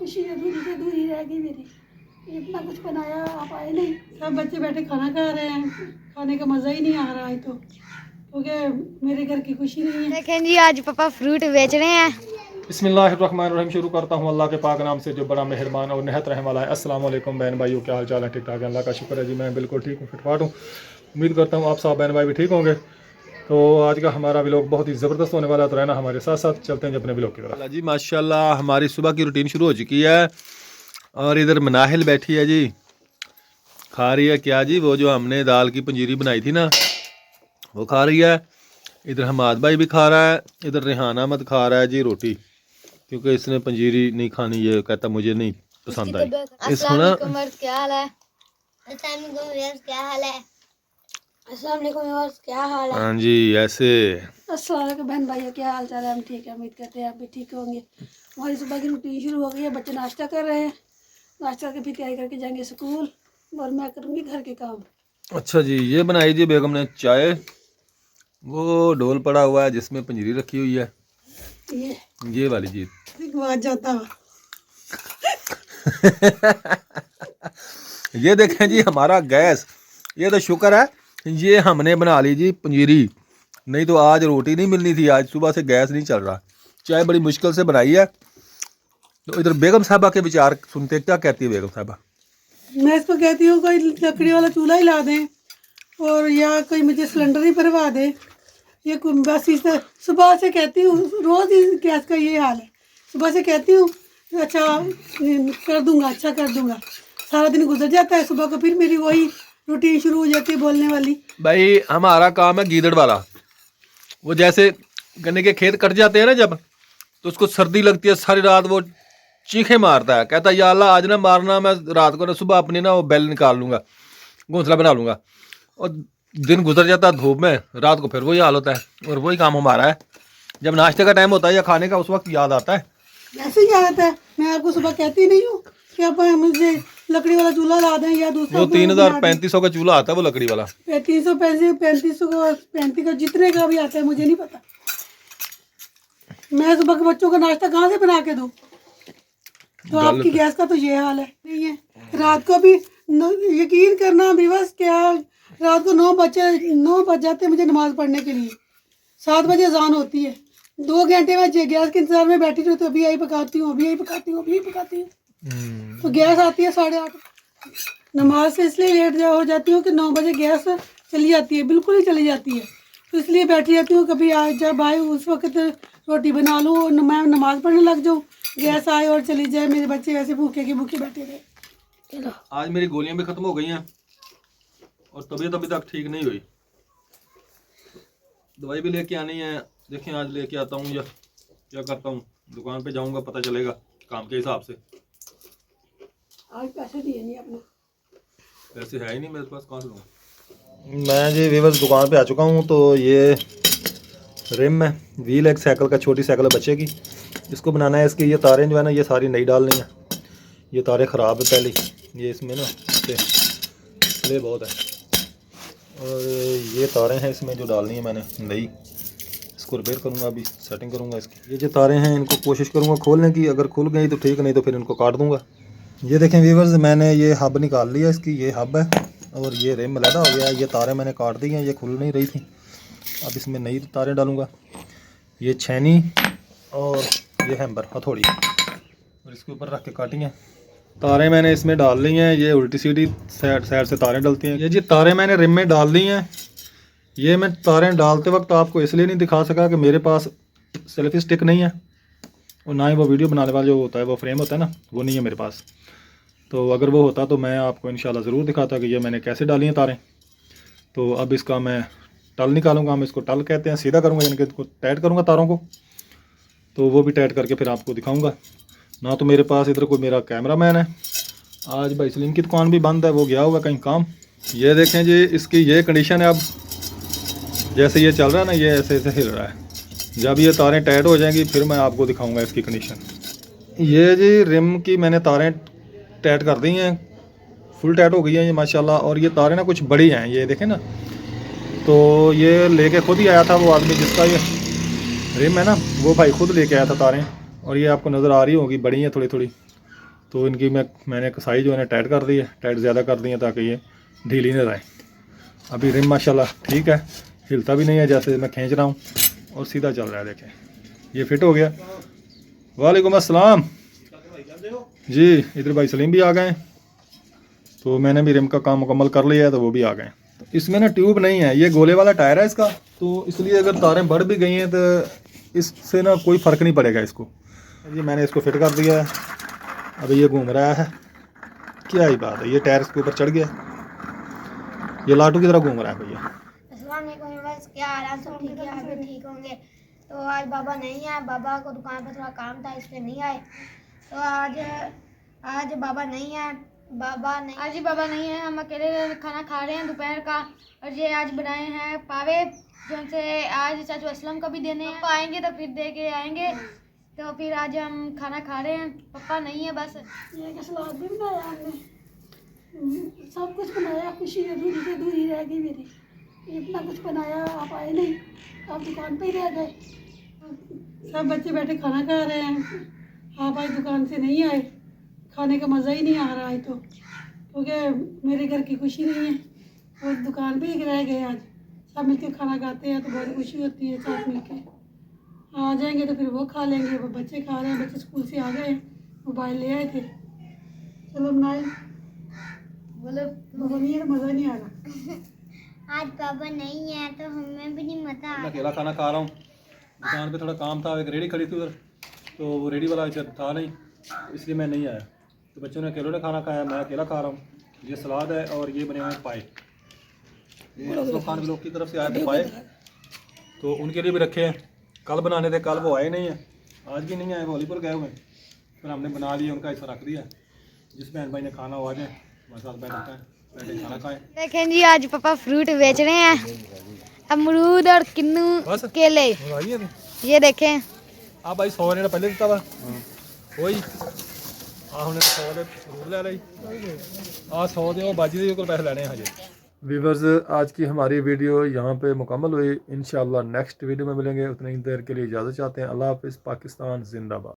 खुशी अधूरी से अधूरी रह गई मेरी। इतना कुछ बनाया, आप आए नहीं। सब बच्चे बैठे खाना खा रहे हैं, खाने का मज़ा ही नहीं आ रहा है तो, क्योंकि मेरे घर की खुशी नहीं है। देखें जी आज पापा फ्रूट बेच रहे हैं। बिस्मिल्लाहिर्रहमानिर्रहीम। शुरू करता हूँ अल्लाह के पाक नाम से जो बड़ा मेहरबान और नहत रहने वाला है। अस्सलाम वालेकुम बहन भाइयों, क्या हाल चाल है? ठीक ठाक है, अल्लाह का शुक्र है जी। मैं बिल्कुल ठीक हूँ, फिटफाट हूँ। उम्मीद करता हूँ आप सब बहन भाई भी ठीक होंगे। तो आज का हमारा व्लॉग बहुत ही ज़बरदस्त होने वाला है, तो रहना हमारे साथ साथ। चलते हैं जी अपने व्लॉग की तरफ। जी माशाल्लाह हमारी सुबह की रूटीन शुरू हो चुकी है और इधर मनाहिल बैठी है जी, खा रही है क्या जी, वो जो हमने दाल की पंजीरी बनाई थी ना वो खा रही है। इधर हमाद भाई भी खा रहा है, इधर रेहान अहमद खा रहा है जी रोटी, क्योंकि इसने पंजीरी नहीं खानी, ये कहता मुझे नहीं पसंद आई। अस्सलाम वालेकुम व्यूअर्स, क्या हाल है? क्या हाल है? हाँ जी ऐसे। अस्सलाम वालेकुम बहन भाइयों, क्या हाल चाल है? हम ठीक है, उम्मीद करते हैं आप भी ठीक होंगे। हमारी सुबह की रूटीन शुरू हो गई है, बच्चे नाश्ता कर रहे हैं, नाश्ता करके फिर तैयारी करके जाएंगे स्कूल और मैं करूँगी घर के काम। अच्छा जी, ये बनाई जी बेगम ने चाय, वो ढोल पड़ा हुआ है जिसमें पंजीरी रखी हुई है, ये वाली जी। आवाज जाता हुआ ये देखें जी हमारा गैस, ये तो शुक्र है ये हमने बना ली जी पंजीरी, नहीं तो आज रोटी नहीं मिलनी थी। आज सुबह से गैस नहीं चल रहा, चाय बड़ी मुश्किल से बनाई है। तो इधर बेगम साहबा के विचार सुनते, क्या कहती है बेगम साहबा? मैं इसको कहती हूँ कोई लकड़ी वाला चूल्हा ही ला दें और या कोई मुझे सिलेंडर ही भरवा दे। ये बस इस सुबह से कहती हूँ, रोज़ ही गैस का ये हाल है। सुबह से कहती हूँ अच्छा कर दूंगा, अच्छा कर दूंगा, सारा दिन गुजर जाता है, सुबह को फिर मेरी वही रूटीन शुरू हो जाती है बोलने वाली। भाई हमारा काम है गीदड़ वाला, वो जैसे गन्ने के खेत कट जाते हैं ना जब, तो उसको सर्दी लगती है, सारी रात वो चीखे मारता है, कहता है या अल्लाह आज ना मारना, मैं रात को ना सुबह अपनी ना वो बैल निकाल लूंगा, घोंसला बना लूंगा। और दिन गुजर जाता है धूप में, रात को फिर वही हाल होता है। और वही काम हमारा है, जब नाश्ते का टाइम होता है या खाने का, उस वक्त याद आता है। ऐसे ही याद आता है, मैं आपको सुबह कहती नहीं हूँ कि आप मुझे लकड़ी वाला चूल्हा ला दें या दूसरा। वो 3000-3500 का चूल्हा आता है, वो लकड़ी वाला 335 का जितने का भी आता है मुझे नहीं पता। मैं सुबह के बच्चों का नाश्ता कहाँ से बना के दूँ? तो आपकी गैस का तो ये हाल है। नहीं है, रात को भी यकीन करना विवश, क्या रात को 9 बज जाते मुझे नमाज पढ़ने के लिए। 7 बजे अजान होती है, 2 घंटे में गैस के इंतजार में बैठी रहती हूँ, अभी यही पकाती हूँ, अभी यही पकाती हूँ, अभी यही पकाती हूँ। तो गैस आती है 8:30। नमाज से इसलिए लेट हो जाती हूँ कि 9 बजे गैस चली जाती है, बिल्कुल ही चली जाती है। तो इसलिए बैठी रहती हूँ, कभी आज जब आए उस वक्त रोटी बना लूँ और मैं नमाज पढ़ने लग जाऊँ, गैस आए और चली जाए, मेरे बच्चे वैसे भूखे के भूखे बैठे रहे। चलो आज मेरी गोलियां भी खत्म हो गई हैं और तबीयत अभी तक ठीक नहीं हुई, दवाई भी लेके आनी है। देखें आज लेके आता हूँ या क्या करता हूँ, दुकान पे जाऊंगा पता चलेगा काम के हिसाब से। आज पैसे दिए नहीं आपने? पैसे है ही नहीं मेरे पास, कहाँ से लूँगा मैं जी। वीवर्स दुकान पे आ चुका हूँ, तो ये रिम है, व्हील एक साइकिल का, छोटी साइकिल है बच्चे की, इसको बनाना है। इसकी ये तारें जो है ना ये सारी नई डालनी है, ये तारें ख़राब है पहले, ये इसमें ना स्ले बहुत है, और ये तारें हैं इसमें जो डालनी है मैंने नई, इसको रिपेयर करूँगा, अभी सेटिंग करूँगा इसकी। ये जो तारें हैं इनको कोशिश करूँगा खोलने की, अगर खुल गई तो ठीक, नहीं तो फिर इनको काट दूँगा। ये देखें व्यूअर्स, मैंने ये हब निकाल लिया इसकी, ये हब है और ये रिम अलहदा हो गया है। ये तारें मैंने काट दी हैं, ये खुल नहीं रही थी, अब इसमें नई तारें डालूँगा। ये छैनी और ये हैम्बर हथौड़ी, और इसके ऊपर रख के काटी हैं। तारें मैंने इसमें डाल ली हैं, ये उल्टी सीधी साइड से तारें डलती हैं। ये जी तारें मैंने रिम में डाल दी हैं। ये मैं तारें डालते वक्त आपको इसलिए नहीं दिखा सका कि मेरे पास सेल्फी स्टिक नहीं है, और ना ही वो वीडियो बनाने वाला जो होता है वो फ्रेम होता है ना, वो नहीं है मेरे पास। तो अगर वो होता तो मैं आपको इंशाल्लाह ज़रूर दिखाता कि ये मैंने कैसे डाली हैं तारें। तो अब इसका मैं टल निकालूंगा, हम इसको टल कहते हैं, सीधा करूँगा, यानी कि इसको टाइट करूँगा तारों को, तो वो भी टाइट करके फिर आपको दिखाऊँगा। ना तो मेरे पास इधर कोई मेरा कैमरामैन है, आज भाई सलीम की दुकान भी बंद है, वो गया होगा कहीं काम। ये देखें जी इसकी ये कंडीशन है, अब जैसे ये चल रहा है ना, ये ऐसे ऐसे हिल रहा है। जब ये तारें टाइट हो जाएंगी फिर मैं आपको दिखाऊंगा इसकी कंडीशन। ये जी रिम की मैंने तारें टाइट कर दी हैं, फुल टाइट हो गई हैं ये माशाल्लाह। और ये तारें ना कुछ बड़ी हैं, ये देखें ना, तो ये लेके खुद ही आया था वो आदमी जिसका ये रिम है ना, वो भाई खुद लेके आया था तारें, और ये आपको नज़र आ रही होगी, बड़ी हैं थोड़ी थोड़ी। तो इनकी मैंने कसाई जो है ना टाइट कर दी है, टाइट ज़्यादा कर दी है ताकि ये ढीली नहीं रहे। अभी रिम माशाल्लाह ठीक है, हिलता भी नहीं है, जैसे मैं खींच रहा हूँ और सीधा चल रहा है। देखें ये फिट हो गया। वालेकुम अस्सलाम जी, इधर भाई सलीम भी आ गए, तो मैंने भी रिम का काम मुकम्मल कर लिया है, तो वो भी आ गए। तो इसमें ना ट्यूब नहीं है, ये गोले वाला टायर है इसका, तो इसलिए अगर तारें बढ़ भी गई हैं तो इससे ना कोई फ़र्क नहीं पड़ेगा इसको। ये मैंने इसको फिट कर दिया है। अभी ये घूम रहा है, क्या ही बात है, ये टायर इसके ऊपर चढ़ गया, ये लाटू की तरह घूम रहा है भैया। अस्सलाम वालेकुम व्यूअर्स, क्या हाल है? सब ठीक है? आप भी ठीक होंगे। तो आज बाबा नहीं है, बाबा को दुकान पर थोड़ा काम था इसलिए नहीं आए। तो आज बाबा नहीं है, आज ही बाबा नहीं है, हम अकेले खाना खा रहे हैं दोपहर का। और ये आज बनाए हैं पावे, जो हमसे आज चाचू असलम को भी देने हैं। पापा आएंगे तो फिर दे के आएंगे, तो फिर आज हम खाना खा रहे हैं। पापा नहीं है बस। ये का सलाद भी बनाया हमने, सब कुछ बनाया। खुशी अधूरी से अधूरी रह गई मेरी, इतना कुछ बनाया, आप आए नहीं, आप दुकान पे ही रह गए। सब बच्चे बैठे खाना खा रहे हैं, आप आज दुकान से नहीं आए, खाने का मज़ा ही नहीं आ रहा है। तो क्योंकि मेरे घर की खुशी नहीं है, और दुकान पे ही रह गए। आज सब मिलकर खाना खाते हैं तो बहुत खुशी होती है, साथ मिलकर आ जाएंगे तो फिर वो खा लेंगे। वो बच्चे खा रहे हैं, बच्चे स्कूल से आ गए हैं, मोबाइल ले आए थे। चलो बनाए, बोलो बोलिए, मज़ा नहीं आ रहा। आज बाबा नहीं है तो हमें भी नहीं मजा मैं अकेला खाना खा रहा हूँ, दुकान पे थोड़ा काम था, एक रेडी खड़ी थी उधर, तो वो रेडी वाला इधर था नहीं, इसलिए मैं नहीं आया। तो बच्चों ने अकेले ने खाना खाया, मैं अकेला खा रहा हूँ। ये सलाद है और ये बने हुए हैं पाए, ये असलम खान के लोग की तरफ से आए थे पाए, तो उनके लिए भी रखे हैं। कल बनाने थे, कल वो आए नहीं हैं, आज भी नहीं आए, वो हॉलीपुर गए हुए हैं। फिर हमने बना लिया, उनका हिस्सा रख दिया। जिस बहन भाई ने खाना हो आ जाए, हमारे साथ बैठा है, बैठे खाना खाएँ। देखें जी, आज पापा फ्रूट बेच रहे हैं, अमरूद और किन्नू बस केले। ये देखें, आप भाई 100 ने पहले दिता वा वही हमने 100 दे फ्रूट ले ली, 100 दे बाजी दे कोल पैसे लेने हजे। व्यूअर्स, आज की हमारी वीडियो यहाँ पे मुकम्मल हुई। इंशाल्लाह नेक्स्ट वीडियो में मिलेंगे, उतनी देर के लिए इजाज़त चाहते हैं। अल्लाह हाफ़िज़। पाकिस्तान जिंदाबाद।